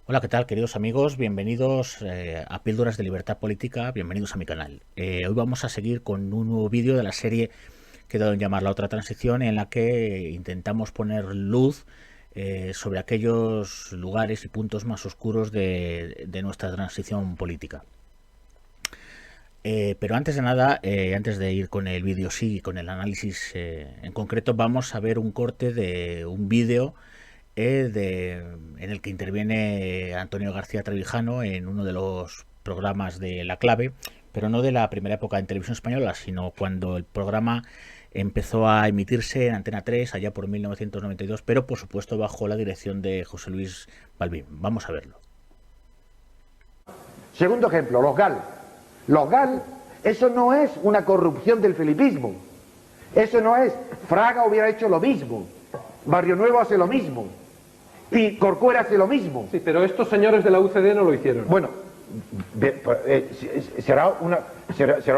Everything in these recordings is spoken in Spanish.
Hola, ¿qué tal, queridos amigos? Bienvenidos a Píldoras de Libertad Política, bienvenidos a mi canal. Hoy vamos a seguir con un nuevo vídeo de la serie que he dado en llamar La Otra Transición, en la que intentamos poner luz sobre aquellos lugares y puntos más oscuros de nuestra transición política. Pero antes de nada, antes de ir con el vídeo sí y con el análisis en concreto, vamos a ver un corte de un vídeo en el que interviene Antonio García Trevijano en uno de los programas de La Clave, pero no de la primera época en televisión española, sino cuando el programa empezó a emitirse en Antena 3 allá por 1992, pero por supuesto bajo la dirección de José Luis Balbín. Vamos a verlo. Segundo ejemplo, los GAL. Los GAL, eso no es una corrupción del felipismo. Eso no es, Fraga hubiera hecho lo mismo, Barrio Nuevo hace lo mismo, y Corcuera hace lo mismo. Sí, pero estos señores de la UCD no lo hicieron. Bueno, será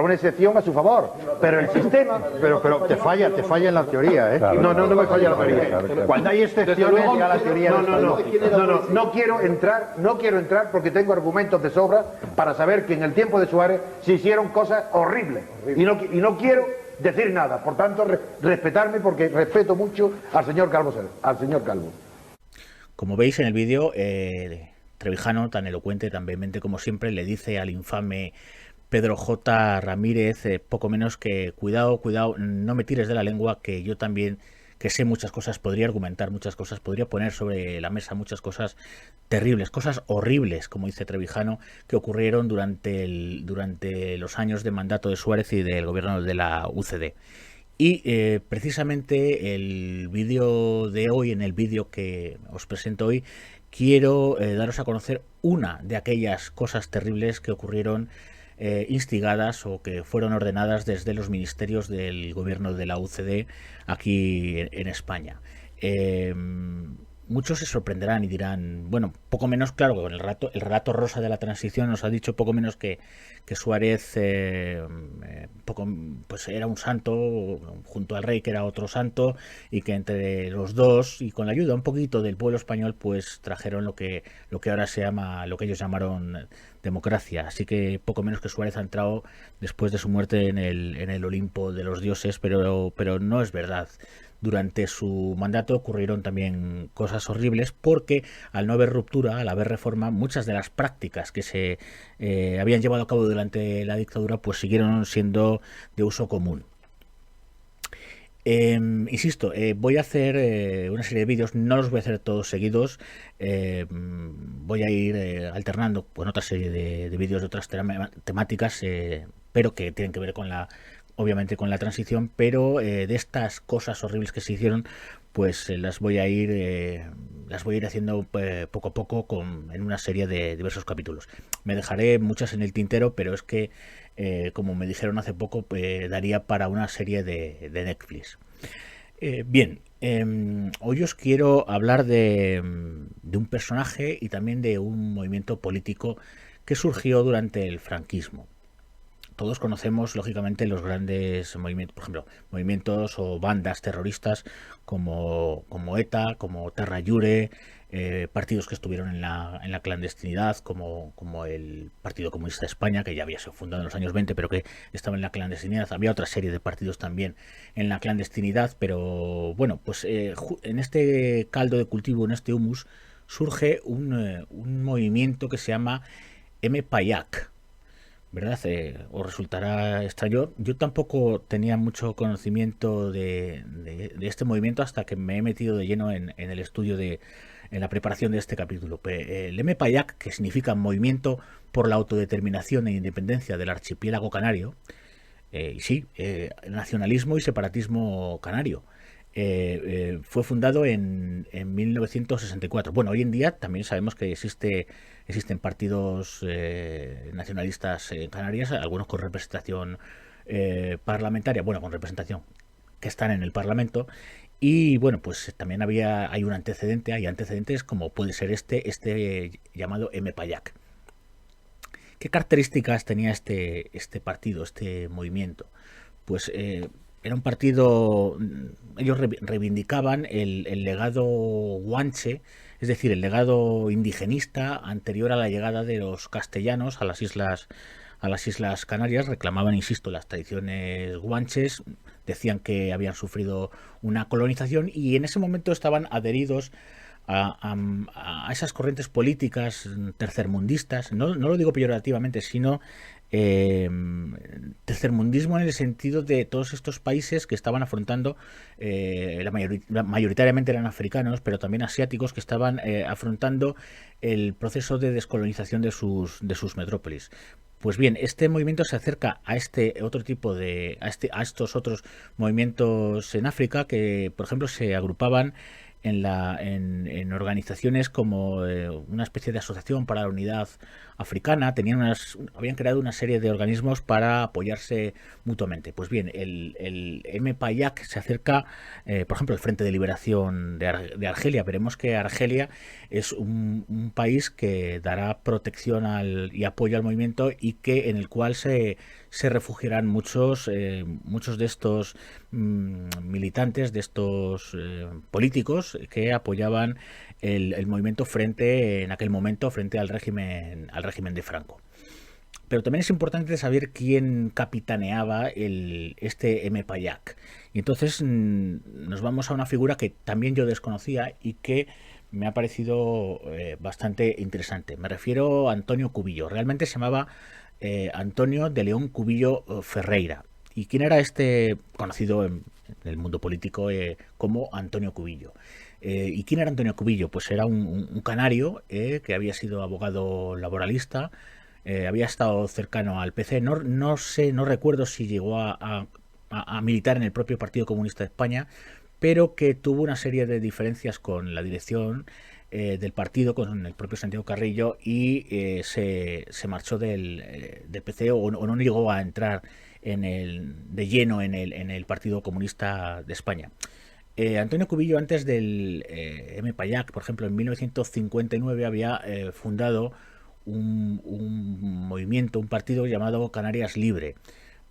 una excepción a su favor, pero el sistema... Pero te falla en la teoría, ¿eh? No me falla la teoría. Cuando hay excepciones ya la teoría No quiero entrar porque tengo argumentos de sobra para saber que en el tiempo de Suárez se hicieron cosas horribles. Y no quiero decir nada. Por tanto, respetarme porque respeto mucho al señor Calvo. Como veis en el vídeo, Trevijano, tan elocuente, tan vehemente como siempre, le dice al infame Pedro J. Ramírez poco menos que cuidado, no me tires de la lengua, que yo también, que sé muchas cosas, podría argumentar muchas cosas, podría poner sobre la mesa muchas cosas terribles, cosas horribles, como dice Trevijano, que ocurrieron durante los años de mandato de Suárez y del gobierno de la UCD. Y precisamente el vídeo de hoy, en el vídeo que os presento hoy, quiero daros a conocer una de aquellas cosas terribles que ocurrieron instigadas o que fueron ordenadas desde los ministerios del gobierno de la UCD aquí en España. Muchos se sorprenderán y dirán, bueno, poco menos, claro, con el relato rosa de la transición nos ha dicho poco menos que Suárez pues era un santo junto al rey, que era otro santo, y que entre los dos y con la ayuda un poquito del pueblo español pues trajeron lo que ahora se llama, lo que ellos llamaron democracia. Así que poco menos que Suárez ha entrado después de su muerte en el Olimpo de los dioses, pero no es verdad. Durante su mandato ocurrieron también cosas horribles porque al no haber ruptura, al haber reforma, muchas de las prácticas que se habían llevado a cabo durante la dictadura pues siguieron siendo de uso común. Insisto, voy a hacer una serie de vídeos, no los voy a hacer todos seguidos, voy a ir alternando con otra serie de vídeos de otras temáticas, pero que tienen que ver obviamente con la transición, pero de estas cosas horribles que se hicieron, pues las voy a ir haciendo poco a poco en una serie de diversos capítulos. Me dejaré muchas en el tintero, pero es que como me dijeron hace poco, daría para una serie de Netflix. Bien, hoy os quiero hablar de un personaje y también de un movimiento político que surgió durante el franquismo. Todos conocemos, lógicamente, los grandes movimientos, por ejemplo, movimientos o bandas terroristas como ETA, como Terra Llure, partidos que estuvieron en la clandestinidad, como el Partido Comunista de España, que ya había sido fundado en los años 20, pero que estaba en la clandestinidad. Había otra serie de partidos también en la clandestinidad, pero bueno, pues en este caldo de cultivo, en este humus, surge un movimiento que se llama MPAYAC. ¿Verdad? Os resultará extraño. Yo tampoco tenía mucho conocimiento de este movimiento hasta que me he metido de lleno en el estudio en la preparación de este capítulo. El MPAYAC, que significa Movimiento por la Autodeterminación e Independencia del Archipiélago Canario, y sí, nacionalismo y separatismo canario. Fue fundado en 1964. Bueno, hoy en día también sabemos que existen partidos nacionalistas en Canarias, algunos con representación parlamentaria, bueno, con representación que están en el Parlamento. Y bueno, pues también hay antecedentes como puede ser este llamado MPAYAC. ¿Qué características tenía este partido, este movimiento? Pues era un partido, ellos reivindicaban el legado guanche, es decir, el legado indigenista anterior a la llegada de los castellanos a las Islas Canarias. Reclamaban, insisto, las tradiciones guanches, decían que habían sufrido una colonización y en ese momento estaban adheridos a esas corrientes políticas tercermundistas. No lo digo peyorativamente, sino tercermundismo en el sentido de todos estos países que estaban afrontando, mayoritariamente eran africanos, pero también asiáticos, que estaban afrontando el proceso de descolonización de sus metrópolis. Pues bien, este movimiento se acerca a este otro tipo a estos otros movimientos en África que, por ejemplo, se agrupaban en organizaciones como una especie de asociación para la unidad africana. Habían creado una serie de organismos para apoyarse mutuamente. Pues bien, el MPAYAC se acerca, por ejemplo, al Frente de Liberación de Argelia. Veremos que Argelia es un país que dará protección y apoyo al movimiento y en el cual se refugiarán muchos de estos militantes, de estos políticos que apoyaban el movimiento en aquel momento frente al régimen de Franco. Pero también es importante saber quién capitaneaba este MPAYAC. Y entonces nos vamos a una figura que también yo desconocía y que me ha parecido bastante interesante. Me refiero a Antonio Cubillo. Realmente se llamaba Antonio de León Cubillo Ferreira. ¿Y quién era este conocido en el mundo político como Antonio Cubillo? ¿Y quién era Antonio Cubillo? Pues era un canario que había sido abogado laboralista, había estado cercano al PC. No recuerdo si llegó a militar en el propio Partido Comunista de España, pero que tuvo una serie de diferencias con la dirección del partido, con el propio Santiago Carrillo, y se marchó del PC o no llegó a entrar de lleno en el Partido Comunista de España. Antonio Cubillo, antes del MPAYAC, por ejemplo, en 1959 había fundado un movimiento, un partido llamado Canarias Libre.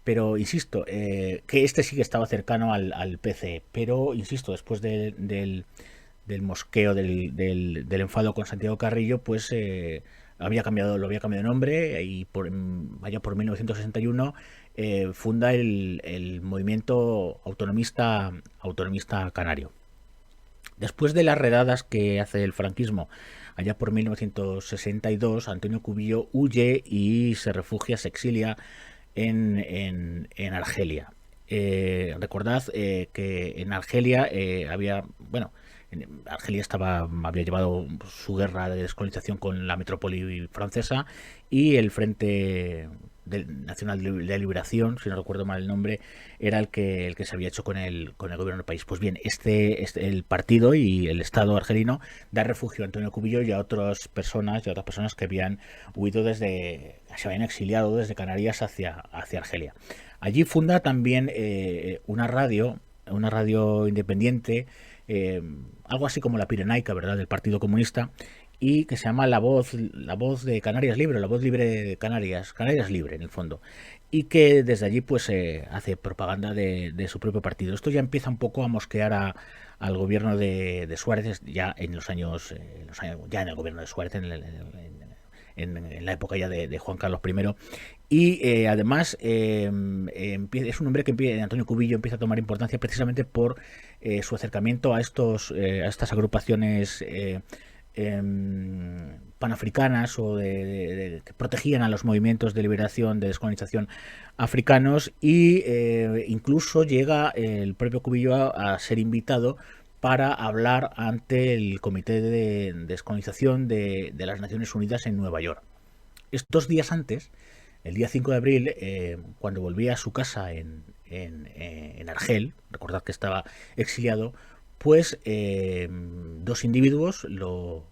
Pero insisto, que este sí que estaba cercano al PC, pero insisto, después del mosqueo, del enfado con Santiago Carrillo, pues lo había cambiado de nombre y por 1961 funda el movimiento autonomista canario. Después de las redadas que hace el franquismo allá por 1962, Antonio Cubillo huye y se exilia en Argelia. Recordad que en Argelia Argelia había llevado su guerra de descolonización con la metrópoli francesa, y el Frente Nacional de Liberación, si no recuerdo mal el nombre, era el que se había hecho con el gobierno del país. Pues bien, el partido y el Estado argelino da refugio a Antonio Cubillo y a otras personas que habían huido se habían exiliado desde Canarias hacia Argelia. Allí funda también una radio independiente, algo así como la Pirenaica, ¿verdad?, del Partido Comunista, y que se llama La Voz de Canarias Libre, La Voz Libre de Canarias Libre, en el fondo, y que desde allí pues hace propaganda de su propio partido. Esto ya empieza un poco a mosquear al gobierno de Suárez, ya en los años ya en el gobierno de Suárez, en la época ya de Juan Carlos I. Y además es un hombre que Antonio Cubillo empieza a tomar importancia precisamente por su acercamiento a estas agrupaciones panafricanas o que protegían a los movimientos de liberación, de descolonización africanos, y incluso llega el propio Cubillo a ser invitado para hablar ante el Comité de Descolonización de las Naciones Unidas en Nueva York. Estos días antes, el día 5 de abril, cuando volvía a su casa en Argel, recordad que estaba exiliado, pues dos individuos lo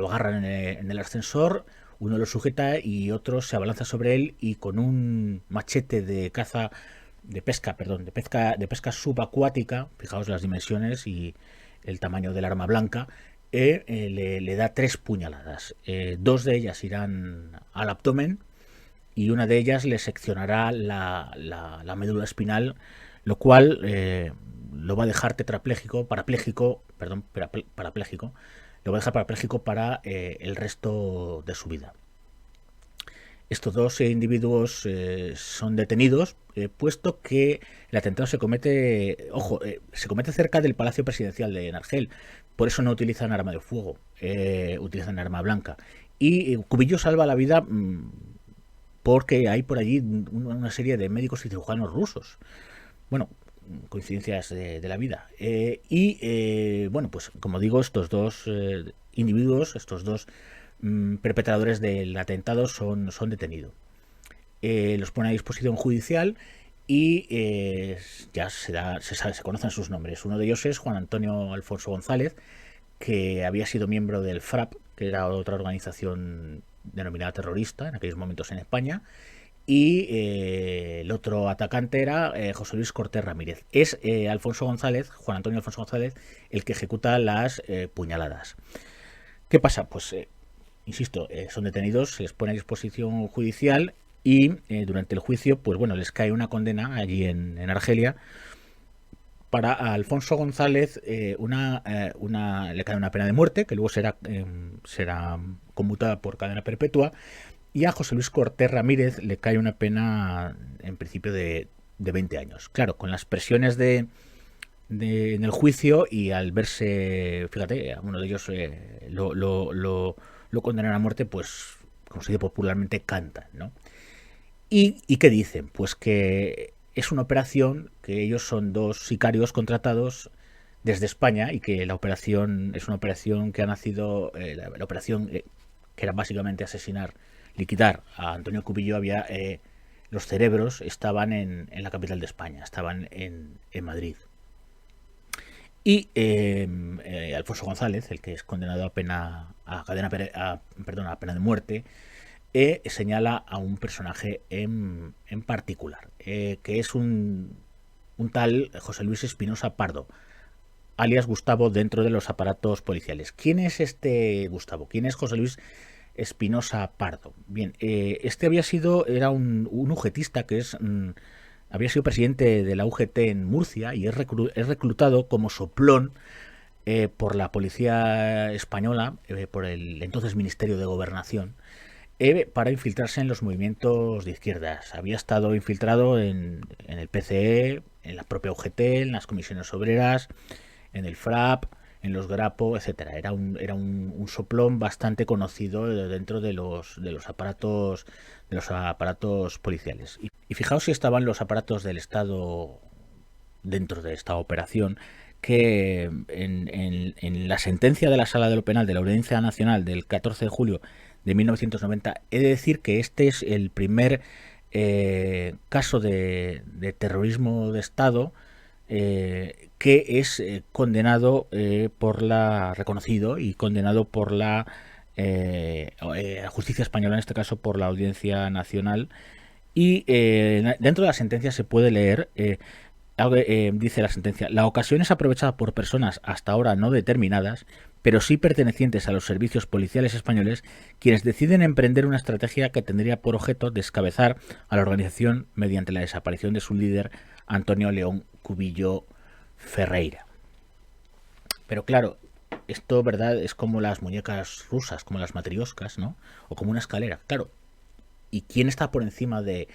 agarran en el ascensor, uno lo sujeta y otro se abalanza sobre él, y con un machete de pesca subacuática, fijaos las dimensiones y el tamaño del arma blanca, le da 3 puñaladas. 2 de ellas irán al abdomen y una de ellas le seccionará la médula espinal, lo cual lo va a dejar parapléjico, lo va a dejar parapléjico para el resto de su vida. Estos dos individuos son detenidos, puesto que el atentado se comete, se comete cerca del Palacio Presidencial de Argel. Por eso no utilizan arma de fuego, utilizan arma blanca. Y Cubillo salva la vida porque hay por allí una serie de médicos y cirujanos rusos. Bueno, coincidencias de la vida. Bueno, pues como digo, estos dos individuos, estos dos perpetradores del atentado son detenidos. Los pone a disposición judicial y ya se conocen sus nombres. Uno de ellos es Juan Antonio Alfonso González, que había sido miembro del FRAP, que era otra organización denominada terrorista en aquellos momentos en España, y el otro atacante era José Luis Cortés Ramírez. Es Alfonso González, Juan Antonio Alfonso González, el que ejecuta las puñaladas. ¿Qué pasa? Pues insisto, son detenidos, se les pone a disposición judicial y durante el juicio, pues bueno, les cae una condena allí en Argelia. Para Alfonso González le cae una pena de muerte, que luego será conmutada por cadena perpetua, y a José Luis Cortés Ramírez le cae una pena en principio de 20 años. Claro, con las presiones en el juicio y al verse, fíjate, a uno de ellos lo condenan a muerte, pues, como se dice popularmente, cantan, ¿no? ¿Y qué dicen? Pues que es una operación, que ellos son dos sicarios contratados desde España y que la operación es una operación que ha nacido, la operación que era básicamente asesinar, liquidar a Antonio Cubillo, los cerebros estaban en la capital de España, estaban en Madrid. Y Alfonso González, el que es condenado a pena de muerte, señala a un personaje en particular, que es un tal José Luis Espinosa Pardo, alias Gustavo, dentro de los aparatos policiales. ¿Quién es este Gustavo? ¿Quién es José Luis Espinosa Pardo? Bien, este era un UGTista que había sido presidente de la UGT en Murcia y es reclutado como soplón por la policía española, por el entonces Ministerio de Gobernación, para infiltrarse en los movimientos de izquierdas. Había estado infiltrado en el PCE, en la propia UGT, en las comisiones obreras, en el FRAP, en los Grapo, etcétera. Era un soplón bastante conocido dentro de los aparatos policiales. Y fijaos si estaban los aparatos del Estado dentro de esta operación, que en la sentencia de la Sala de lo Penal de la Audiencia Nacional del 14 de julio de 1990, he de decir que este es el primer caso de terrorismo de Estado que es condenado reconocido y condenado por la justicia española, en este caso por la Audiencia Nacional. Y dentro de la sentencia se puede leer, dice la sentencia: la ocasión es aprovechada por personas hasta ahora no determinadas, pero sí pertenecientes a los servicios policiales españoles, quienes deciden emprender una estrategia que tendría por objeto descabezar a la organización mediante la desaparición de su líder, Antonio León Cubillo Ferreira. Pero claro, esto, ¿verdad?, es como las muñecas rusas, como las matrioscas, ¿no? O como una escalera. Claro, ¿y quién está por encima de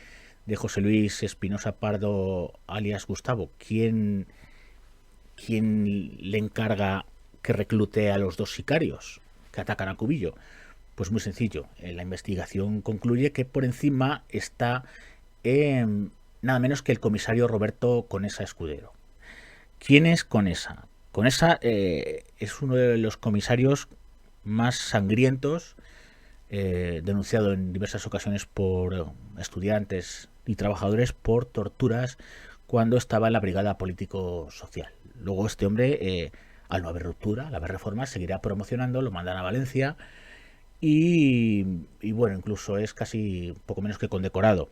José Luis Espinosa Pardo, alias Gustavo? ¿Quién le encarga que reclute a los dos sicarios que atacan a Cubillo? Pues muy sencillo. La investigación concluye que por encima está nada menos que el comisario Roberto Conesa Escudero. ¿Quién es Conesa? Conesa es uno de los comisarios más sangrientos, denunciado en diversas ocasiones por estudiantes y trabajadores por torturas cuando estaba en la brigada político-social. Luego este hombre, al no haber ruptura, al haber reforma, seguirá promocionando, lo mandan a Valencia y bueno, incluso es casi poco menos que condecorado.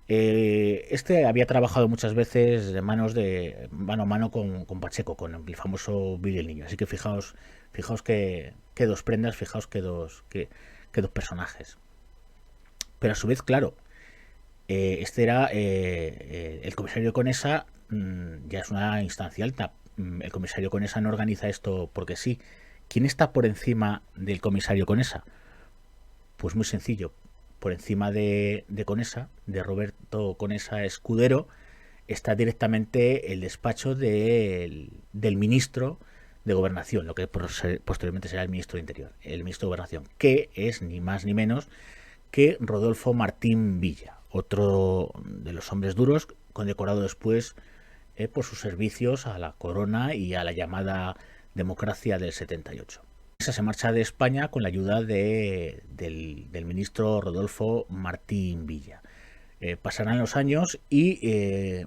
Este había trabajado muchas veces de mano a mano con Pacheco, con el famoso Billy el Niño. Así que fijaos que dos prendas, fijaos que dos personajes. Pero a su vez, claro, este era el comisario Conesa, ya es una instancia alta. El comisario Conesa no organiza esto porque sí. ¿Quién está por encima del comisario Conesa? Pues muy sencillo. Por encima de Conesa, de Roberto Conesa Escudero, está directamente el despacho del ministro de Gobernación, lo que posteriormente será el ministro de Interior, el ministro de Gobernación, que es ni más ni menos que Rodolfo Martín Villa, otro de los hombres duros, condecorado después por sus servicios a la corona y a la llamada democracia del 78. Se marcha de España con la ayuda del ministro Rodolfo Martín Villa. Pasarán los años y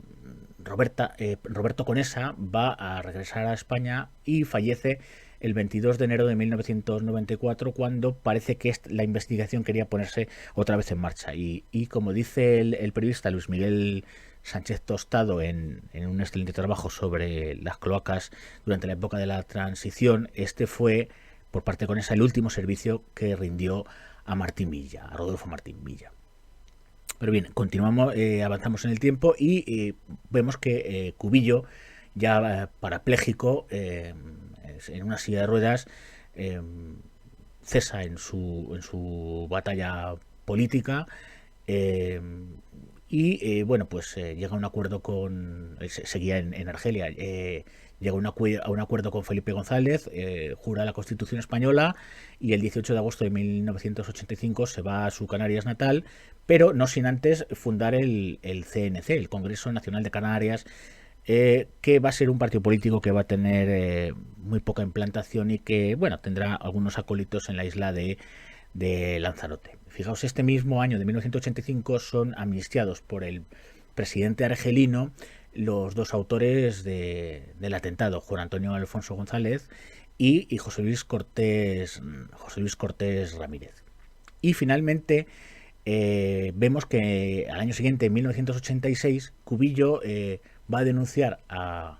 Roberto Conesa va a regresar a España y fallece el 22 de enero de 1994, cuando parece que la investigación quería ponerse otra vez en marcha. Y como dice el periodista Luis Miguel Sánchez Tostado en un excelente trabajo sobre las cloacas durante la época de la transición, este fue, por parte de Conesa, el último servicio que rindió a Martín Villa, a Rodolfo Martín Villa. Pero bien, continuamos, avanzamos en el tiempo y vemos que Cubillo, ya parapléjico, en una silla de ruedas, cesa en su batalla política y bueno, pues llega a un acuerdo seguía en Argelia, llega a un acuerdo con Felipe González, jura la Constitución española y el 18 de agosto de 1985 se va a su Canarias natal, pero no sin antes fundar el CNC, el Congreso Nacional de Canarias, que va a ser un partido político que va a tener muy poca implantación y que, bueno, tendrá algunos acólitos en la isla de Lanzarote. Fijaos, este mismo año de 1985 son amnistiados por el presidente argelino los dos autores del atentado, Juan Antonio Alfonso González y José Luis Cortés Ramírez. Y finalmente vemos que al año siguiente, en 1986, Cubillo va a denunciar a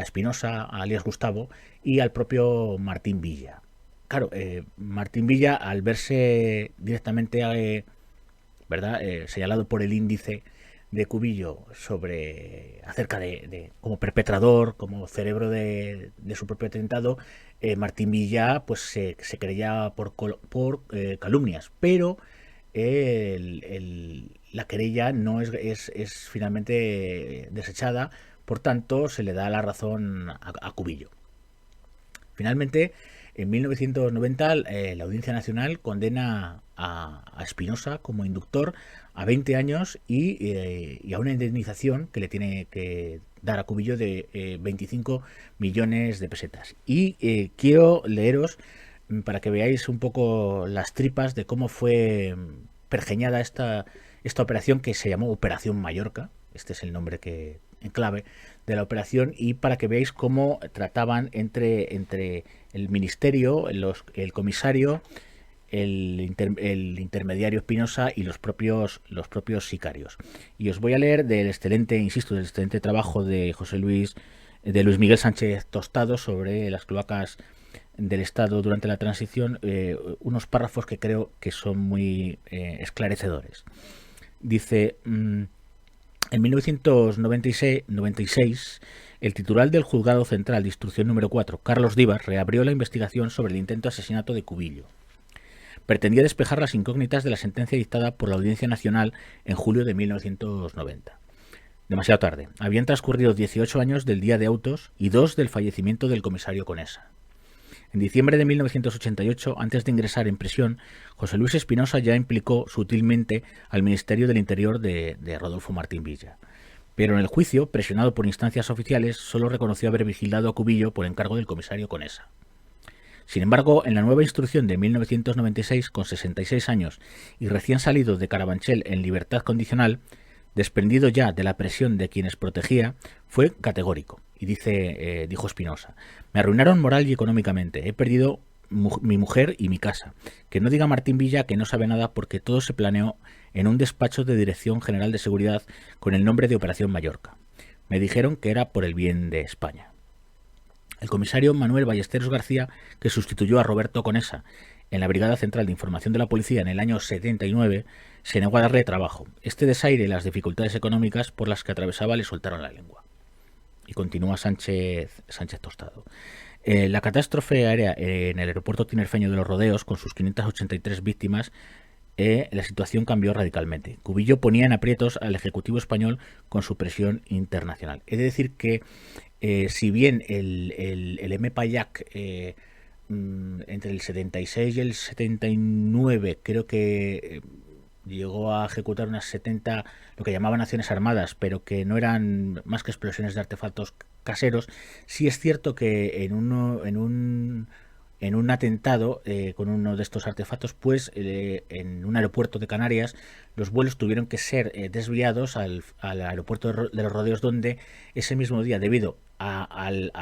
Espinosa, alias Gustavo, y al propio Martín Villa. Claro, Martín Villa, al verse directamente señalado por el índice de Cubillo acerca de como perpetrador, como cerebro de su propio atentado, Martín Villa pues se creía por calumnias, pero la querella no es finalmente desechada, por tanto se le da la razón a Cubillo. Finalmente, en 1990 la Audiencia Nacional condena a Espinosa como inductor a 20 años y a una indemnización que le tiene que dar a Cubillo de 25 millones de pesetas. Y quiero leeros, para que veáis un poco las tripas de cómo fue pergeñada esta operación, que se llamó Operación Mallorca. Este es el nombre en clave de la operación, y para que veáis cómo trataban entre el ministerio, el comisario, el intermediario Espinosa y los propios sicarios. Y os voy a leer del excelente trabajo de Luis Miguel Sánchez Tostado sobre las cloacas del Estado durante la transición, unos párrafos que creo que son muy esclarecedores. Dice: en 1996, el titular del Juzgado Central de Instrucción número 4, Carlos Díaz, reabrió la investigación sobre el intento de asesinato de Cubillo. Pretendía despejar las incógnitas de la sentencia dictada por la Audiencia Nacional en julio de 1990. Demasiado tarde. Habían transcurrido 18 años del día de autos y 2 del fallecimiento del comisario Conesa. En diciembre de 1988, antes de ingresar en prisión, José Luis Espinosa ya implicó sutilmente al Ministerio del Interior de Rodolfo Martín Villa. Pero en el juicio, presionado por instancias oficiales, solo reconoció haber vigilado a Cubillo por encargo del comisario Conesa. Sin embargo, en la nueva instrucción de 1996, con 66 años y recién salido de Carabanchel en libertad condicional, desprendido ya de la presión de quienes protegía, fue categórico. Y dijo Espinosa: me arruinaron moral y económicamente, he perdido mi mujer y mi casa. Que no diga Martín Villa que no sabe nada, porque todo se planeó en un despacho de Dirección General de Seguridad con el nombre de Operación Mallorca. Me dijeron que era por el bien de España. El comisario Manuel Ballesteros García, que sustituyó a Roberto Conesa en la Brigada Central de Información de la Policía en el año 79, se negó a darle trabajo. Este desaire y las dificultades económicas por las que atravesaba le soltaron la lengua. Y continúa Sánchez Tostado. La catástrofe aérea en el aeropuerto tinerfeño de Los Rodeos, con sus 583 víctimas, la situación cambió radicalmente. Cubillo ponía en aprietos al Ejecutivo español con su presión internacional. He de decir que, si bien el M-Payac entre el 76 y el 79 creo que llegó a ejecutar unas 70, lo que llamaban acciones armadas, pero que no eran más que explosiones de artefactos caseros, sí es cierto que en un atentado con uno de estos artefactos, pues en un aeropuerto de Canarias, los vuelos tuvieron que ser desviados al aeropuerto de Los Rodeos, donde ese mismo día, debido al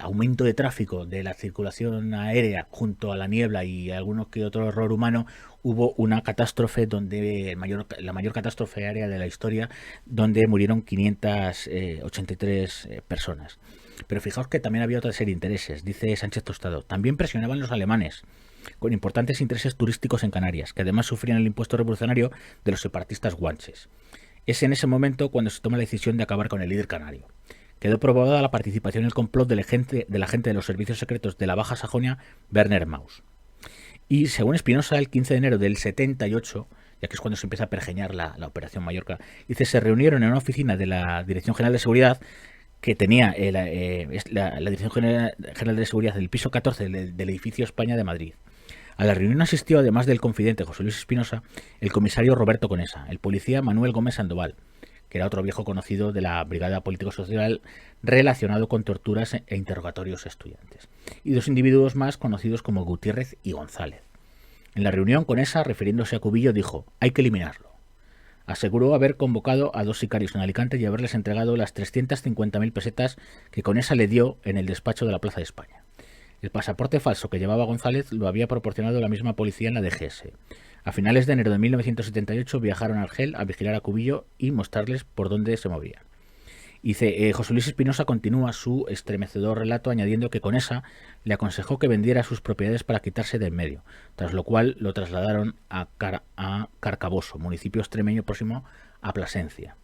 aumento de tráfico de la circulación aérea junto a la niebla y alguno que otro error humano, hubo una catástrofe donde la mayor catástrofe aérea de la historia, donde murieron 583 personas. Pero fijaos que también había otra serie de intereses, dice Sánchez Tostado. También presionaban los alemanes, con importantes intereses turísticos en Canarias, que además sufrían el impuesto revolucionario de los separatistas guanches. Es en ese momento cuando se toma la decisión de acabar con el líder canario. Quedó probada la participación en el complot del agente de los servicios secretos de la Baja Sajonia, Werner Maus. Y según Espinosa, el 15 de enero del 78, ya que es cuando se empieza a pergeñar la Operación Mallorca, dice, se reunieron en una oficina de la Dirección General de Seguridad, que tenía la Dirección General de Seguridad del piso 14 del edificio España de Madrid. A la reunión asistió, además del confidente José Luis Espinosa, el comisario Roberto Conesa, el policía Manuel Gómez Sandoval, que era otro viejo conocido de la Brigada Político-Social relacionado con torturas e interrogatorios a estudiantes, y dos individuos más conocidos como Gutiérrez y González. En la reunión, Conesa, refiriéndose a Cubillo, dijo: hay que eliminarlo. Aseguró haber convocado a dos sicarios en Alicante y haberles entregado las 350.000 pesetas que Conesa le dio en el despacho de la Plaza de España. El pasaporte falso que llevaba González lo había proporcionado la misma policía en la DGS. A finales de enero de 1978 viajaron a Argel a vigilar a Cubillo y mostrarles por dónde se movía. Dice, José Luis Espinosa continúa su estremecedor relato añadiendo que Conesa le aconsejó que vendiera sus propiedades para quitarse de en medio, tras lo cual lo trasladaron a Carcaboso, municipio extremeño próximo a Plasencia.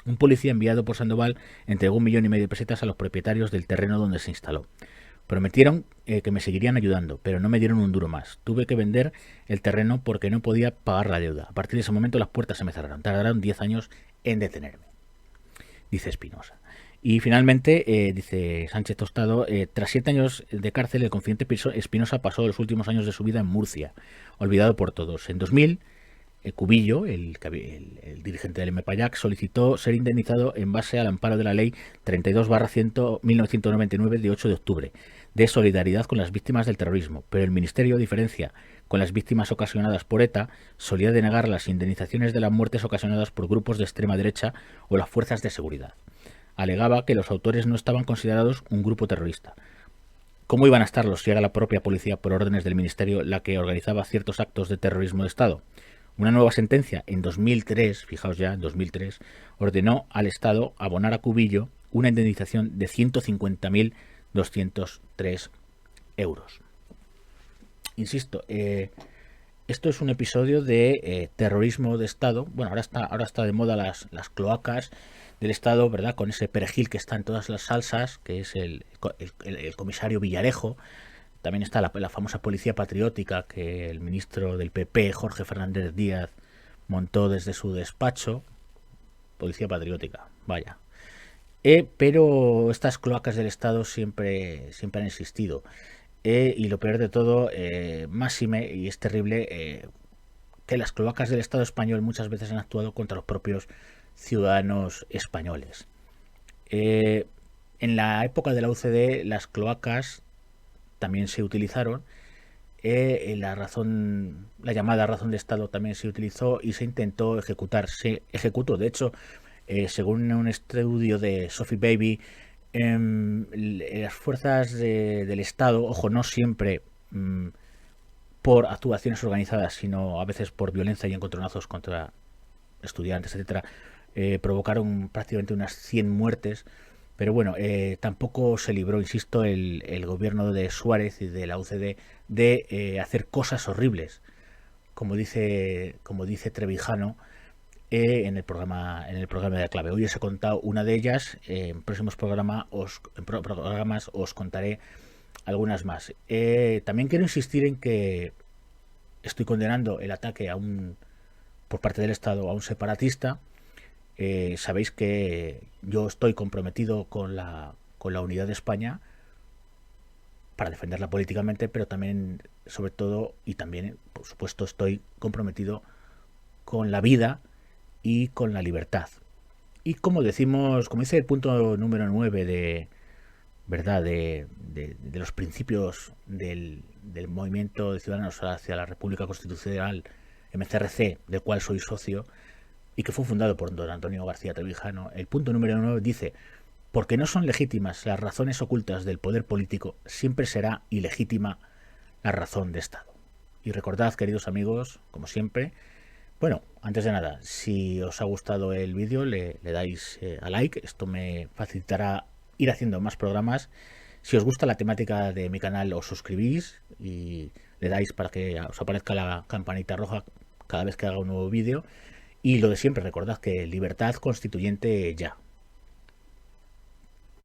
Un policía enviado por Sandoval entregó 1,5 millones de pesetas a los propietarios del terreno donde se instaló. Prometieron que me seguirían ayudando, pero no me dieron un duro más. Tuve que vender el terreno porque no podía pagar la deuda. A partir de ese momento las puertas se me cerraron. Tardaron 10 años en detenerme, dice Espinosa. Y finalmente, dice Sánchez Tostado, tras 7 años de cárcel, el confidente Espinosa pasó los últimos años de su vida en Murcia, olvidado por todos. En 2000, Cubillo, el dirigente del M-Payac, solicitó ser indemnizado en base al amparo de la ley 32/1999 de 8 de octubre, de solidaridad con las víctimas del terrorismo, pero el Ministerio, a diferencia con las víctimas ocasionadas por ETA, solía denegar las indemnizaciones de las muertes ocasionadas por grupos de extrema derecha o las fuerzas de seguridad. Alegaba que los autores no estaban considerados un grupo terrorista. ¿Cómo iban a estarlos si era la propia policía, por órdenes del Ministerio, la que organizaba ciertos actos de terrorismo de Estado? Una nueva sentencia en 2003, fijaos ya, en 2003, ordenó al Estado abonar a Cubillo una indemnización de 150.203 euros. Insisto, esto es un episodio de terrorismo de Estado. Bueno, ahora está de moda las cloacas del Estado, ¿verdad? Con ese perejil que está en todas las salsas, que es el comisario Villarejo. También está la famosa policía patriótica que el ministro del PP, Jorge Fernández Díaz, montó desde su despacho. Policía patriótica, vaya. Pero estas cloacas del Estado siempre han existido. Y lo peor de todo, máxime, y es terrible, que las cloacas del Estado español muchas veces han actuado contra los propios ciudadanos españoles. En la época de la UCD, las cloacas también se utilizaron, la llamada razón de Estado también se utilizó y se intentó ejecutar. Se ejecutó, de hecho, según un estudio de Sophie Baby, las fuerzas del Estado, ojo, no siempre por actuaciones organizadas, sino a veces por violencia y encontronazos contra estudiantes, etcétera, provocaron prácticamente unas 100 muertes. Pero bueno, tampoco se libró, insisto, el gobierno de Suárez y de la UCD de hacer cosas horribles. Como dice Trevijano, en el programa de clave. Hoy os he contado una de ellas. En próximos programas os contaré algunas más. También quiero insistir en que estoy condenando el ataque por parte del Estado a un separatista. Sabéis que yo estoy comprometido con la unidad de España para defenderla políticamente, pero también, sobre todo, y también, por supuesto, estoy comprometido con la vida y con la libertad. Y como dice el punto número 9 de los principios del movimiento de ciudadanos hacia la República Constitucional, MCRC, del cual soy socio y que fue fundado por don Antonio García Trevijano, el punto número 9 dice: porque no son legítimas las razones ocultas del poder político, siempre será ilegítima la razón de Estado. Y recordad, queridos amigos, como siempre, bueno, antes de nada, si os ha gustado el vídeo, le dais a like. Esto me facilitará ir haciendo más programas. Si os gusta la temática de mi canal, os suscribís y le dais para que os aparezca la campanita roja cada vez que haga un nuevo vídeo. Y lo de siempre, recordad que libertad constituyente ya.